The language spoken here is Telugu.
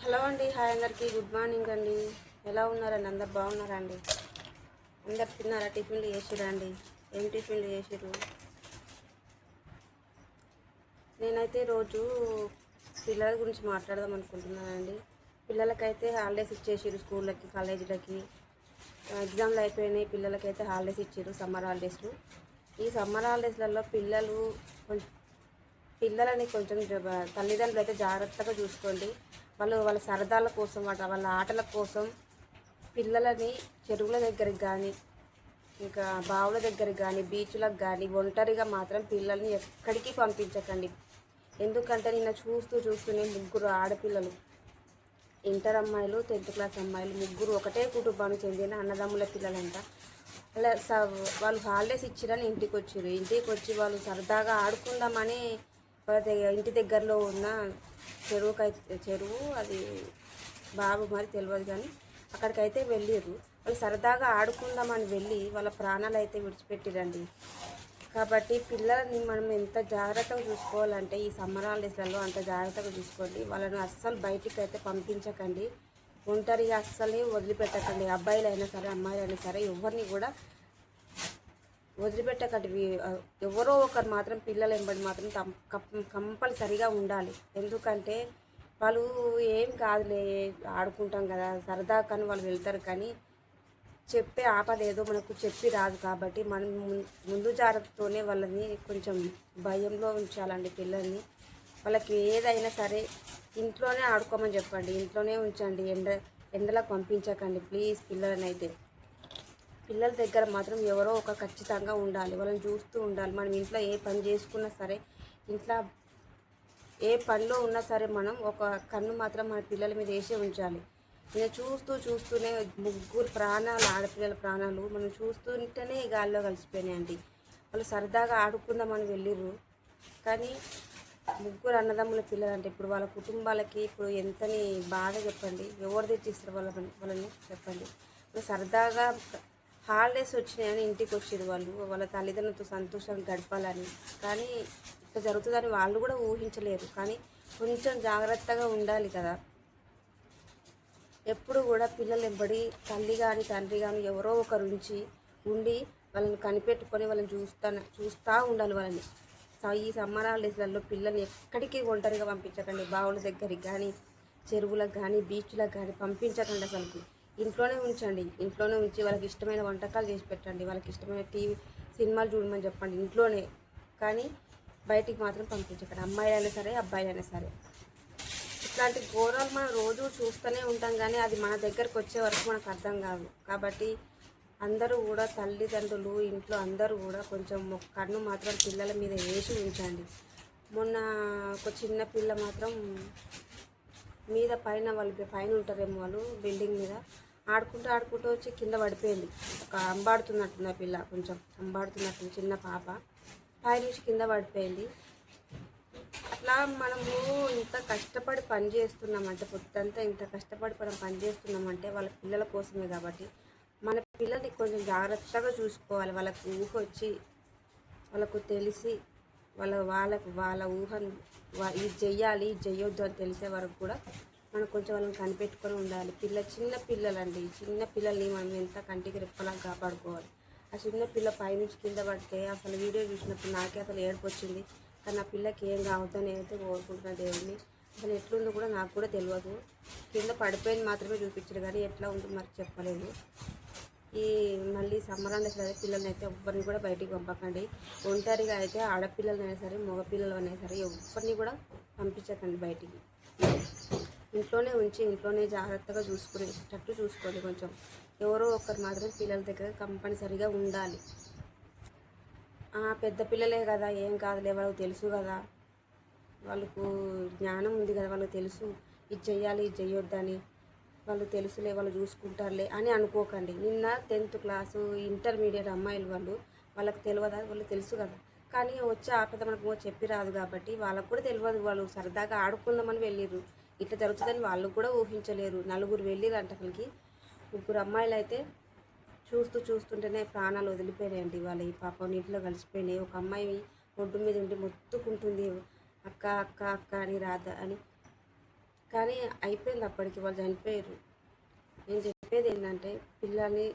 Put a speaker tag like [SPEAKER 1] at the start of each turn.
[SPEAKER 1] హలో అండి, హాయ్ అందరికీ, గుడ్ మార్నింగ్ అండి. ఎలా ఉన్నారండి? అందరు బాగున్నారా అండి? అందరు తిన్నారా? టిఫిన్లు చేసిరా అండి? ఏం టిఫిన్లు చేసిరు? నేనైతే రోజు పిల్లల గురించి మాట్లాడదాం అనుకుంటున్నానండి. పిల్లలకైతే హాలిడేస్ ఇచ్చేసారు, స్కూళ్ళకి కాలేజీలకి ఎగ్జామ్లు అయిపోయినాయి. పిల్లలకైతే హాలిడేస్ ఇచ్చారు, సమ్మర్ హాలిడేస్లు. ఈ సమ్మర్ హాలిడేస్లలో పిల్లలని కొంచెం తల్లిదండ్రులు అయితే జాగ్రత్తగా చూసుకోండి. వాళ్ళ సరదాల కోసం వాళ్ళ ఆటల కోసం పిల్లలని చెరువుల దగ్గరికి కానీ, ఇంకా బావుల దగ్గరికి కానీ, బీచ్లకు కానీ ఒంటరిగా మాత్రం పిల్లల్ని ఎక్కడికి పంపించకండి. ఎందుకంటే నిన్న చూస్తూనే ముగ్గురు ఆడపిల్లలు, ఇంటర్ అమ్మాయిలు, 10th క్లాస్ అమ్మాయిలు, ముగ్గురు ఒకటే కుటుంబానికి చెందిన అన్నదమ్ముల పిల్లలంట. అలా వాళ్ళు హాలిడేస్ ఇచ్చిరని ఇంటికి వచ్చారు. ఇంటికి వచ్చి వాళ్ళు సరదాగా ఆడుకుందామని ఇంటి దగ్గరలో ఉన్న చెరువు అది బాబు మరి తెలియదు, కానీ అక్కడికైతే వెళ్ళిర్రు. వాళ్ళు సరదాగా ఆడుకుందామని వెళ్ళి వాళ్ళ ప్రాణాలు అయితే విడిచిపెట్టిరండి. కాబట్టి పిల్లల్ని మనం ఎంత జాగ్రత్తగా చూసుకోవాలంటే ఈ సమ్మర్ హాలిడేస్లలో అంత జాగ్రత్తగా చూసుకోండి. వాళ్ళను అస్సలు బయటికి అయితే పంపించకండి. ఒంటరిగా అస్సలు వదిలిపెట్టకండి. అబ్బాయిలైనా సరే, అమ్మాయిలైనా సరే, ఎవరిని కూడా వదిలిపెట్టకండి. ఎవరో ఒకరు మాత్రం పిల్లలు వెంబడి మాత్రం కంపల్సరిగా ఉండాలి. ఎందుకంటే వాళ్ళు ఏం కాదులే, ఆడుకుంటాం కదా సరదా కానీ వాళ్ళు వెళ్తారు. కానీ చెప్పే ఆపద ఏదో మనకు చెప్పి రాదు. కాబట్టి మనం ముందు జాగ్రత్తతోనే వాళ్ళని కొంచెం భయంలో ఉంచాలండి. పిల్లల్ని వాళ్ళకి ఏదైనా సరే ఇంట్లోనే ఆడుకోమని చెప్పండి, ఇంట్లోనే ఉంచండి. ఎండలకు పంపించకండి ప్లీజ్. పిల్లల దగ్గర మాత్రం ఎవరో ఒక ఖచ్చితంగా ఉండాలి. వాళ్ళని చూస్తూ ఉండాలి. మనం ఇంట్లో ఏ పని చేసుకున్నా సరే, ఇంట్లో ఏ పనిలో ఉన్నా సరే, మనం ఒక కన్ను మాత్రం మన పిల్లల మీద వేసే ఉంచాలి. నేను చూస్తూనే ముగ్గురు ప్రాణాలు, ఆడపిల్లల ప్రాణాలు మనం చూస్తుంటేనే గాల్లో కలిసిపోయినాయండి. వాళ్ళు సరదాగా ఆడుకుందామని వెళ్ళిర్రు, కానీ ముగ్గురు అన్నదమ్ముల పిల్లలు అంటే ఇప్పుడు వాళ్ళ కుటుంబాలకి ఇప్పుడు ఎంతని బాధ చెప్పండి. ఎవరు తెచ్చిస్తారు వాళ్ళని చెప్పండి. సరదాగా హాలిడేస్ వచ్చినాయని ఇంటికి వచ్చారు. వాళ్ళ తల్లిదండ్రులతో సంతోషంగా గడపాలని, కానీ ఇట్లా జరుగుతుందని వాళ్ళు కూడా ఊహించలేరు. కానీ కొంచెం జాగ్రత్తగా ఉండాలి కదా. ఎప్పుడు కూడా పిల్లలు వెంబడి తల్లి కానీ తండ్రి కానీ ఎవరో ఒకరు ఉండి వాళ్ళని కనిపెట్టుకొని వాళ్ళని చూస్తూ ఉండాలి. వాళ్ళని ఈ సమ్మర్ హాలిడేస్లలో పిల్లల్ని ఎక్కడికి ఒంటరిగా పంపించకండి. బావుల దగ్గరికి కానీ, చెరువులకు కానీ, బీచ్లకు కానీ పంపించకండి. అసలుకి ఇంట్లోనే ఉంచండి. ఇంట్లోనే ఉంచి వాళ్ళకి ఇష్టమైన వంటకాలు చేసి పెట్టండి. వాళ్ళకి ఇష్టమైన సినిమాలు చూడమని చెప్పండి ఇంట్లోనే. కానీ బయటికి మాత్రం పంపించకండి. అమ్మాయిలైనా సరే, అబ్బాయిలైనా సరే. ఇట్లాంటి ఘోరాలు మనం రోజు చూస్తూనే ఉంటాం, కానీ అది మన దగ్గరకు వచ్చే వరకు మనకు అర్థం కాదు. కాబట్టి అందరూ కూడా తల్లిదండ్రులు, ఇంట్లో అందరూ కూడా కొంచెం కన్ను మాత్రం పిల్లల మీద వేసి ఉంచండి. మొన్న ఒక చిన్న పిల్ల మాత్రం వాళ్ళు పైన ఉంటారేమో, వాళ్ళు బిల్డింగ్ మీద ఆడుకుంటూ వచ్చి కింద పడిపోయింది. ఒక అంబాడుతున్నట్టున్న పిల్ల, కొంచెం అంబాడుతున్నట్టు చిన్న పాప పైనుంచి కింద పడిపోయింది. అట్లా మనము ఇంత కష్టపడి పని చేస్తున్నామంటే, పొద్దంతా ఇంత కష్టపడి మనం పని చేస్తున్నామంటే వాళ్ళ పిల్లల కోసమే. కాబట్టి మన పిల్లల్ని కొంచెం జాగ్రత్తగా చూసుకోవాలి. వాళ్ళకు ఊహ వచ్చి, వాళ్ళకు తెలిసి, వాళ్ళ ఊహను ఇది చెయ్యాలి, ఇది చెయ్యొద్దు అని తెలిసే వరకు కూడా మనం కొంచెం వాళ్ళని కనిపెట్టుకొని ఉండాలి. చిన్న పిల్లలండి, చిన్న పిల్లల్ని మనం ఎంత కంటికి రెప్పలా కాపాడుకోవాలి. ఆ చిన్న పిల్ల పైనుంచి కింద పడితే అసలు వీడియో చూసినప్పుడు నాకే అసలు ఏడుపు వచ్చింది. కానీ ఆ పిల్లకి ఏం కావద్దని అయితే కోరుకుంటున్నా దేవుడిని. అసలు ఎట్లుందో కూడా నాకు కూడా తెలియదు. కింద పడిపోయింది మాత్రమే చూపించారు, కానీ ఎట్లా ఉందో మరి చెప్పలేదు. మళ్ళీ సమ్మర్ హాలిడేస్ అయితే పిల్లల్ని అయితే ఎవ్వరిని కూడా బయటికి పంపకండి. ఒంటరిగా అయితే ఆడపిల్లలైనా సరే, మగపిల్లలైనా సరే ఎవరిని కూడా పంపించకండి బయటికి. ఇంట్లోనే ఉంచి ఇంట్లోనే జాగ్రత్తగా చూసుకునేటట్టు చూసుకోండి. కొంచెం ఎవరో ఒకరు మాత్రం పిల్లల దగ్గర కంపల్సరిగా ఉండాలి. పెద్ద పిల్లలే కదా, ఏం కాదులే, వాళ్ళకి తెలుసు కదా, వాళ్ళకు జ్ఞానం ఉంది కదా, వాళ్ళకి తెలుసు ఇది చెయ్యాలి, ఇది చెయ్యొద్దని, వాళ్ళు తెలుసులే, వాళ్ళు చూసుకుంటారులే అని అనుకోకండి. నిన్న 10th క్లాసు ఇంటర్మీడియట్ అమ్మాయిలు వాళ్ళకి తెలియదా? వాళ్ళు తెలుసు కదా, కానీ వచ్చే ఆపద మనకు చెప్పి రాదు. కాబట్టి వాళ్ళకు కూడా తెలియదు. వాళ్ళు సరదాగా ఆడుకుందామని వెళ్ళిర్రు. ఇట్లా జరుగుతుందని వాళ్ళు కూడా ఊహించలేరు. 4 వెళ్ళిర్రు అంట. అక్కడికి 3 అమ్మాయిలు అయితే చూస్తుంటేనే ప్రాణాలు వదిలిపోయినాయండి. వాళ్ళ ఈ పాప నీటిలో కలిసిపోయినాయి. ఒక అమ్మాయి ఒడ్డు మీద ఉండి మొత్తుకుంటుంది, అక్క అక్క అక్క అని రాధ అని. కానీ అయిపోయింది, అప్పటికి వాళ్ళు చనిపోయారు. నేను చెప్పేది ఏంటంటే పిల్లల్ని